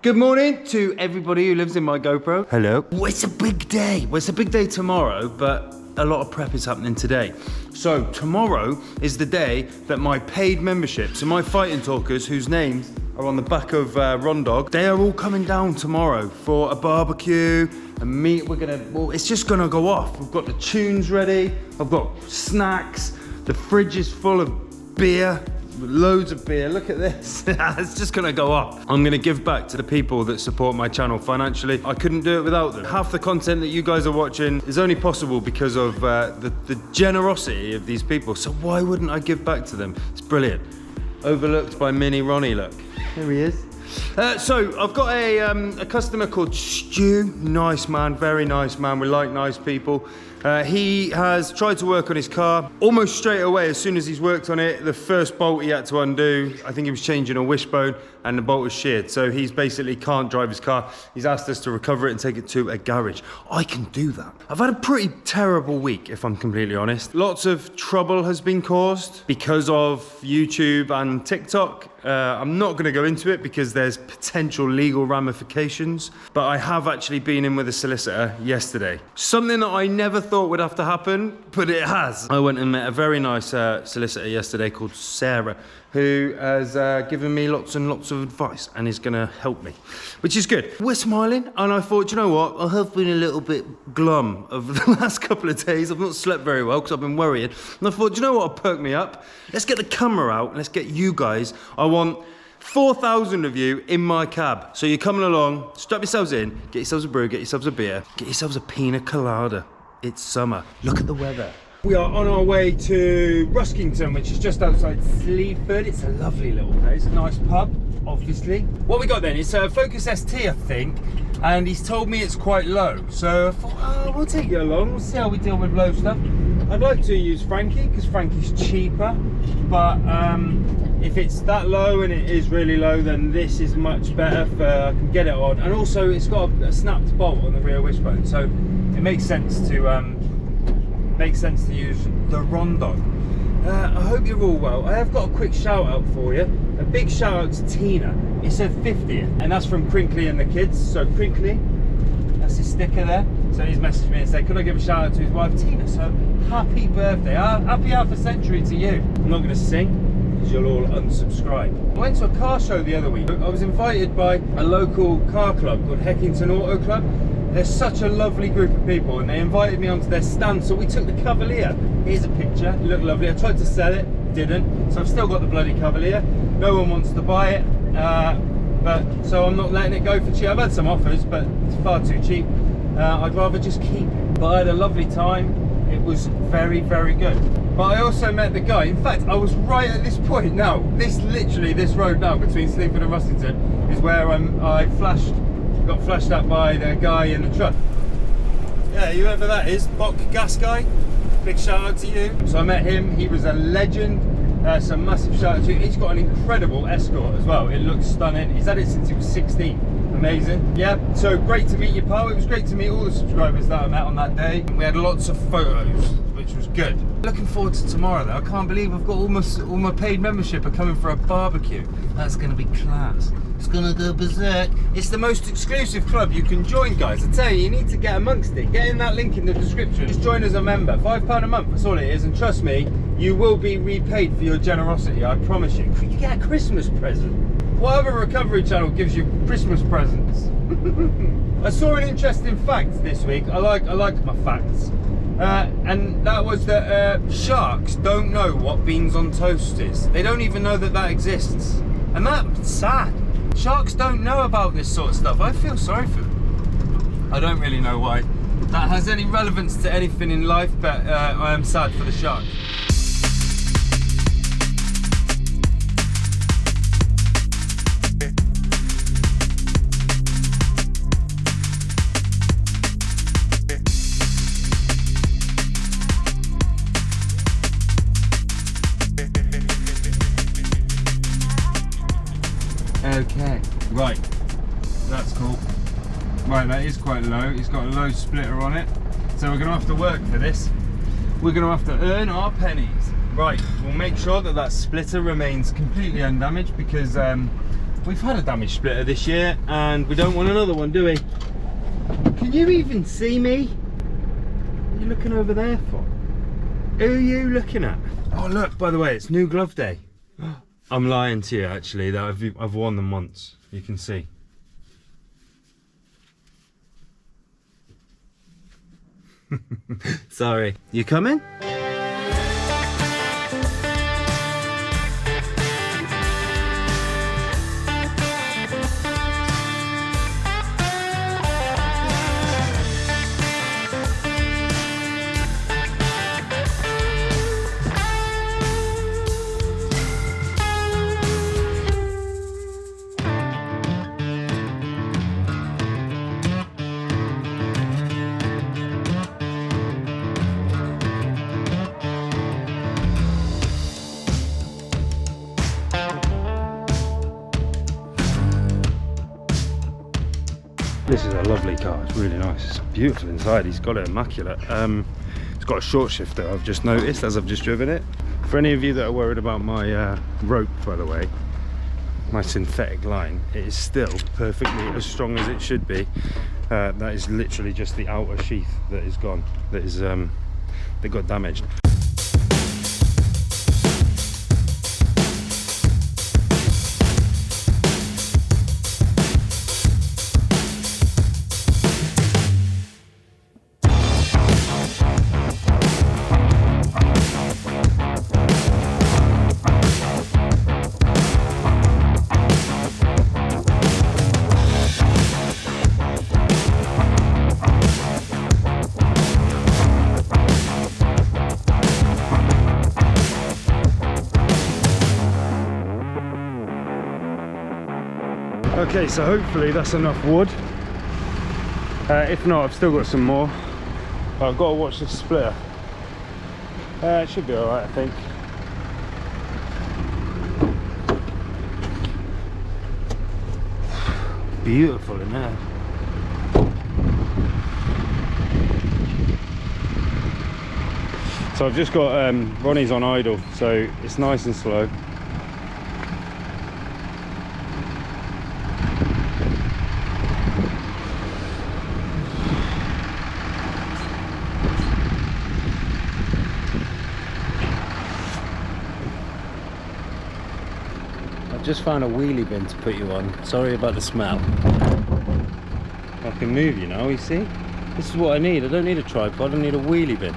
Good morning to everybody who lives in my GoPro. Hello. Well, it's a big day. Well, it's a big day tomorrow, but a lot of prep is happening today. So tomorrow is the day that my paid memberships and my fighting talkers, whose names are on the back of Rondog, they are all coming down tomorrow for a barbecue, a meet. Well, it's just gonna go off. We've got the tunes ready. I've got snacks. The fridge is full of beer. Loads of beer. Look at this. It's just gonna go up. I'm gonna give back to the people that support my channel financially. I couldn't do it without them. Half the content that you guys are watching is only possible because of the generosity of these people. So why wouldn't I give back to them? It's brilliant. Overlooked by Mini Ronnie, look. There he is. So I've got a customer called Stu. Nice man, very nice man. We like nice people. He has tried to work on his car. Almost straight away, as soon as he's worked on it, the first bolt he had to undo, I think he was changing a wishbone and the bolt was sheared. So he's basically can't drive his car. He's asked us to recover it and take it to a garage. I can do that. I've had a pretty terrible week, if I'm completely honest. Lots of trouble has been caused because of YouTube and TikTok. I'm not going to go into it because there's potential legal ramifications, but I have actually been in with a solicitor yesterday. Something that I never thought would have to happen, but it has. I went and met a very nice solicitor yesterday called Sarah, who has given me lots and lots of advice and is going to help me, which is good. We're smiling, and I thought, you know what? I have been a little bit glum over the last couple of days. I've not slept very well because I've been worrying. And I thought, you know what will perk me up? Let's get the camera out and let's get you guys. I want 4,000 of you in my cab. So you're coming along, strap yourselves in, get yourselves a brew, get yourselves a beer, get yourselves a pina colada. It's summer. Look at the weather. We are on our way to Ruskington, which is just outside Sleaford. It's a lovely little place, a nice pub, obviously. What we got then is a Focus ST, I think, and he's told me it's quite low. So I thought, oh, we'll take you along. We'll see how we deal with low stuff. I'd like to use Frankie because Frankie's cheaper, but if it's that low and it is really low, then this is much better for I can get it on. And also, it's got a snapped bolt on the rear wishbone, so it makes sense to use the Rondog. I hope you're all well. I have got a quick shout out for you. A big shout out to Tina. It's her 50th, and that's from Crinkly and the kids. So Crinkly, that's his sticker there. So he's messaged me and said, could I give a shout out to his wife Tina? So happy birthday, happy half a century to you. I'm not going to sing because you'll all unsubscribe. I went to a car show the other week. I was invited by a local car club called Heckington Auto Club. They're such a lovely group of people, and they invited me onto their stand, so we took the Cavalier. Here's a picture, it looked lovely. I tried to sell it, didn't, so I've still got the bloody Cavalier. No one wants to buy it, so I'm not letting it go for cheap. I've had some offers, but it's far too cheap. I'd rather just keep it. But I had a lovely time. It was very, very good. But I also met the guy. In fact, I was right at this point now. This road now between Sleaford and Ruskington is where I got flashed at by the guy in the truck. Yeah, whoever that is, Bok Gas guy. Big shout out to you. So I met him. He was a legend. Some massive shout out to you. He's got an incredible Escort as well. It looks stunning. He's had it since he was 16. Amazing. Yeah, so great to meet you, pal. It was great to meet all the subscribers that I met on that day. We had lots of photos, which was good. Looking forward to tomorrow though. I can't believe I've got all my paid membership are coming for a barbecue. That's going to be class. It's going to go berserk. It's the most exclusive club you can join, guys. I tell you need to get amongst it. Get in that link in the description. Just join as a member. £5 a month, that's all it is. And trust me, you will be repaid for your generosity, I promise you. You get a Christmas present. What other recovery channel gives you Christmas presents? I saw an interesting fact this week. I like my facts. And that was that sharks don't know what beans on toast is. They don't even know that exists. And that's sad. Sharks don't know about this sort of stuff. I feel sorry for them. I don't really know why that has any relevance to anything in life, but I am sad for the shark. Okay, right, that's cool. Right, that is quite low. It's got a low splitter on it, so we're going to have to work for this. We're going to have to earn our pennies. Right, we'll make sure that that splitter remains completely undamaged because we've had a damaged splitter this year and we don't want another one, do we? Can you even see me? What are you looking over there for? Who are you looking at? Oh look, by the way, it's New Glove Day. I'm lying to you actually, that I've worn them once, you can see. Sorry. You coming? This is a lovely car, it's really nice, it's beautiful inside, he's got it immaculate. It's got a short shifter, I've just noticed as I've just driven it. For any of you that are worried about my rope, by the way, my synthetic line, it is still perfectly as strong as it should be. That is literally just the outer sheath that is gone, that got damaged. Okay, so hopefully that's enough wood. If not, I've still got some more. But I've got to watch this splitter. It should be alright, I think. Beautiful in there. So I've just got Ronnie's on idle, so it's nice and slow. Just found a wheelie bin to put you on. Sorry about the smell. I can move you now, you see? This is what I need. I don't need a tripod, I need a wheelie bin.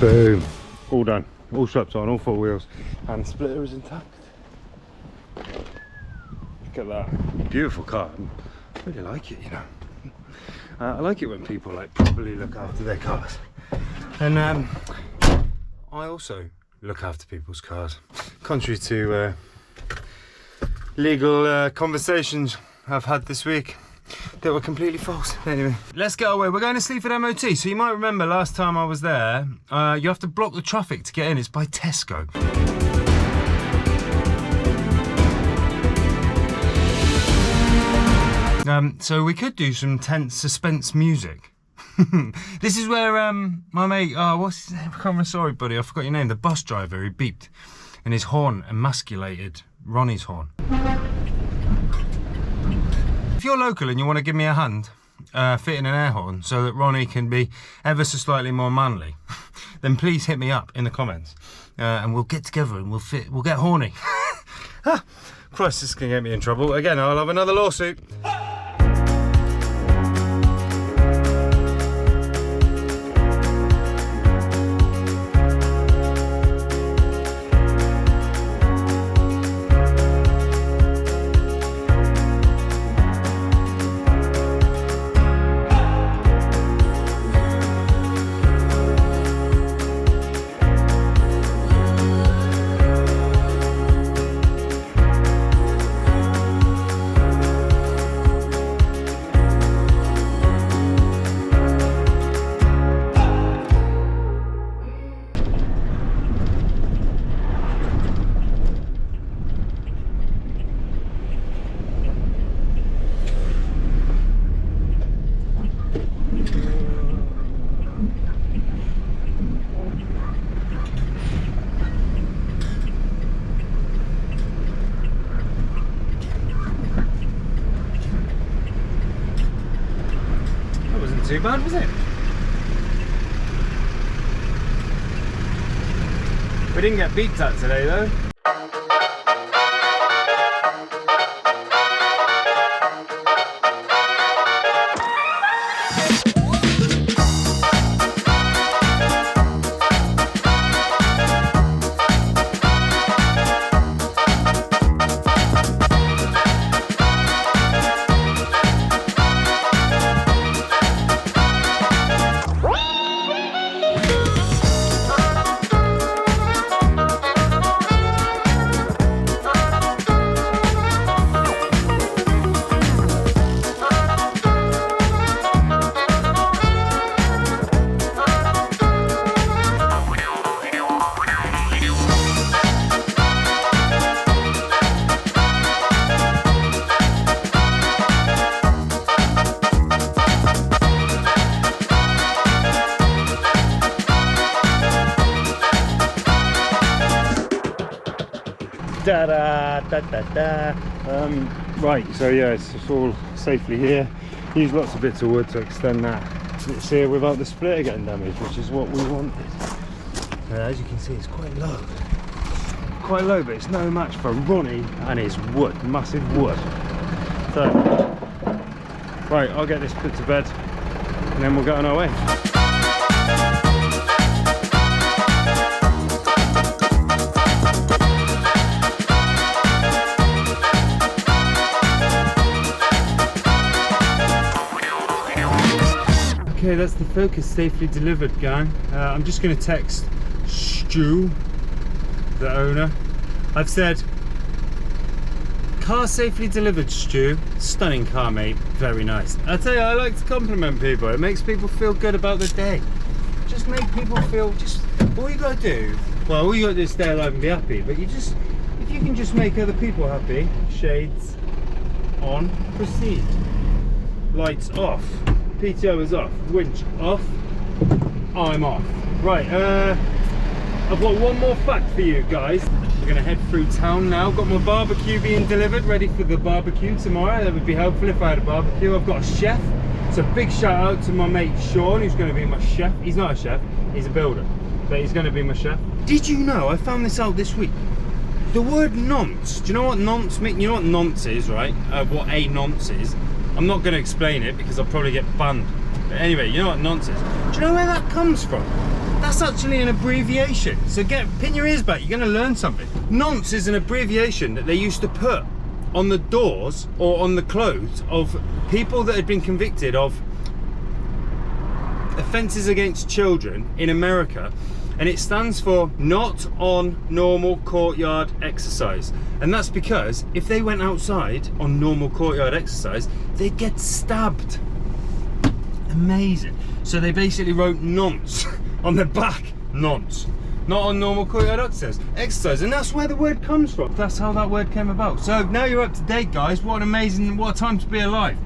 Boom. All done. All straps on, all four wheels. And the splitter is intact. Look at that. Beautiful car. I really like it, you know. I like it when people like properly look after their cars. And I also look after people's cars. Contrary to legal conversations I've had this week. that were completely false. Anyway, let's get away. We're going to Sleaford MOT. So you might remember last time I was there, you have to block the traffic to get in. It's by Tesco. So we could do some tense suspense music. This is where my mate, what's his name? I can't remember. Sorry, buddy, I forgot your name. The bus driver who beeped, and his horn emasculated Ronnie's horn. If you're local and you want to give me a hand fitting an air horn so that Ronnie can be ever so slightly more manly, then please hit me up in the comments, and we'll get together and we'll get horny. Christ, this is gonna get me in trouble again. I'll have another lawsuit. Too bad, was it? We didn't get beeped at today though. Right, so yeah, it's all safely here. Used lots of bits of wood to extend that bits here without the splitter getting damaged, which is what we wanted. As you can see, it's quite low. Quite low, but it's no match for Ronnie and his wood, massive wood. So, right, I'll get this put to bed and then we'll get on our way. Okay, that's the Focus safely delivered, gang. I'm just going to text Stu, the owner. I've said, car safely delivered, Stu. Stunning car, mate. Very nice. I tell you, I like to compliment people. It makes people feel good about the day. Just make people feel, all you got to do, well, all you got to do is stay alive and be happy. But if you can just make other people happy, shades on, proceed. Lights off. PTO is off, winch off, I'm off. Right, I've got one more fact for you guys. We're gonna head through town now. Got my barbecue being delivered, ready for the barbecue tomorrow. That would be helpful if I had a barbecue. I've got a chef, so big shout out to my mate Sean, who's gonna be my chef. He's not a chef, he's a builder, but he's gonna be my chef. Did you know, I found this out this week, the word nonce, do you know what nonce means? You know what nonce is, right? What a nonce is. I'm not going to explain it because I'll probably get banned. But anyway, you know what nonce is? Do you know where that comes from? That's actually an abbreviation. So pin your ears back, you're going to learn something. Nonce is an abbreviation that they used to put on the doors or on the clothes of people that had been convicted of offences against children in America. and it stands for Not on Normal Courtyard Exercise. And that's because if they went outside on normal courtyard exercise, they'd get stabbed. Amazing. So they basically wrote nonce on the back. Nonce. Not on normal courtyard exercise. And that's where the word comes from. That's how that word came about. So now you're up to date, guys. What a time to be alive.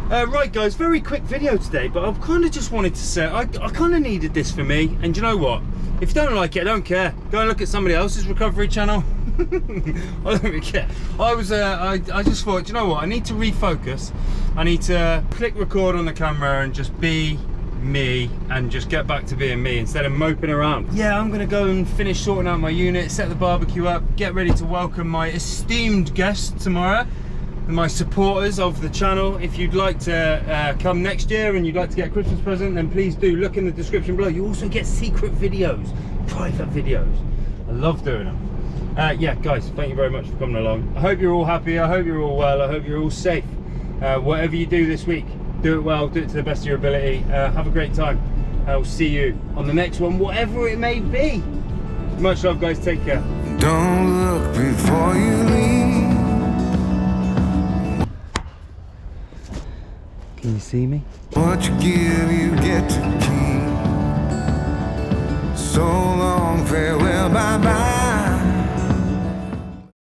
Right, guys, very quick video today, but I kind of just wanted to say, I kind of needed this for me. And you know what? If you don't like it, I don't care. Go and look at somebody else's recovery channel. I don't really care. I just thought, you know what? I need to refocus. I need to click record on the camera and just be me and just get back to being me instead of moping around. Yeah, I'm gonna go and finish sorting out my unit, set the barbecue up, get ready to welcome my esteemed guests tomorrow, my supporters of the channel. If you'd like to come next year and you'd like to get a Christmas present, then please do look in the description below. You also get secret videos, private videos. I love doing them. Yeah, guys, thank you very much for coming along. I hope you're all happy, I hope you're all well, I hope you're all safe. Whatever you do this week, do it well, do it to the best of your ability. Have a great time. I'll see you on the next one, whatever it may be. Much love, guys, take care. Don't look before you leave. Can you see me? What you give, you get to keep. So long, farewell.